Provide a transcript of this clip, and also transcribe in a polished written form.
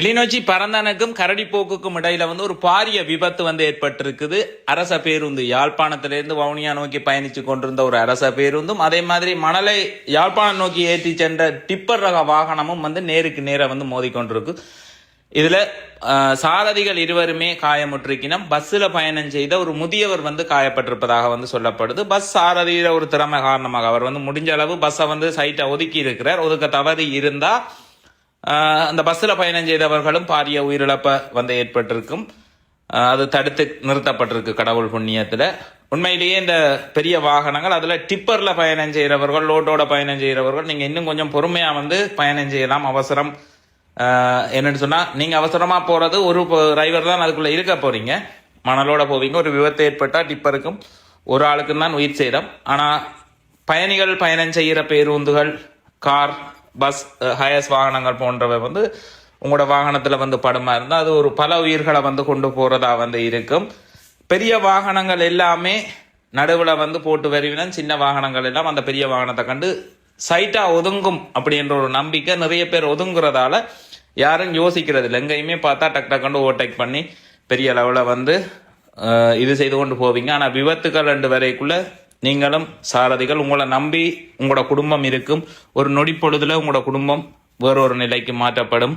கிளிநொச்சி பரந்தனுக்கும் கரடிப்போக்குக்கும் இடையில ஒரு பாரிய விபத்து ஏற்பட்டிருக்குது. அரச பேருந்து யாழ்ப்பாணத்திலிருந்து வவுனியா நோக்கி பயணிச்சு கொண்டிருந்த ஒரு அரச பேருந்தும் அதே மாதிரி மணலை யாழ்ப்பாணம் நோக்கி ஏற்றி சென்ற டிப்பர் ரக வாகனமும் நேருக்கு நேர மோதிக்கொண்டிருக்கு. இதுல சாரதிகள் இருவருமே காயமுற்றிருக்கணும். பஸ்ல பயணம் செய்த ஒரு முதியவர் காயப்பட்டிருப்பதாக சொல்லப்படுது. பஸ் சாரதியில ஒரு திறமை காரணமாக அவர் முடிஞ்ச அளவு பஸ்ஸை சைட்டை ஒதுக்கி இருக்கிறார். ஒதுக்க தவறி இருந்தா அந்த பஸ்ஸில் பயணம் செய்தவர்களும் பாரிய உயிரிழப்ப ஏற்பட்டிருக்கும். அது தடுத்து நிறுத்தப்பட்டிருக்கு கடவுள் புண்ணியத்தில். உண்மையிலேயே இந்த பெரிய வாகனங்கள் அதில் டிப்பரில் பயணம் செய்கிறவர்கள், லோட்டோட பயணம் செய்கிறவர்கள் நீங்கள் இன்னும் கொஞ்சம் பொறுமையாக பயணம் செய்யலாம். அவசரம் என்னன்னு சொன்னால், நீங்கள் அவசரமாக போகிறது ஒரு டிரைவர் தான் அதுக்குள்ளே இருக்க போகிறீங்க, மணலோட போவீங்க. ஒரு விபத்து ஏற்பட்டால் டிப்பருக்கும் ஒரு ஆளுக்கும் தான் உயிர் சேதம். ஆனால் பயணிகள் பயணம் செய்கிற பேருந்துகள், கார், பஸ், ஹயர்ஸ் வாகனங்கள் போன்றவை உங்களோட வாகனத்துல படுமா இருந்தால் அது ஒரு பல உயிர்களை கொண்டு போறதா இருக்கும். பெரிய வாகனங்கள் எல்லாமே நடுவில் போட்டு வருவினா சின்ன வாகனங்கள் எல்லாம் அந்த பெரிய வாகனத்தை கண்டு சைட்டா ஒதுங்கும் அப்படின்ற ஒரு நம்பிக்கை நிறைய பேர் ஒதுங்குறதால யாரும் யோசிக்கிறது இல்லை. எங்கேயுமே பார்த்தா டக் டக்குன்னு ஓவர்டேக் பண்ணி பெரிய அளவில் இது செய்து கொண்டு போவீங்க. ஆனால் விபத்துக்கள் 2 வரைக்குள்ள நீங்களும் சாரதிகள் உங்களை நம்பி உங்களோட குடும்பம் இருக்கும். ஒரு நொடி பொழுதுல உங்களோட குடும்பம் வேறொரு நிலைக்கு மாற்றப்படும்.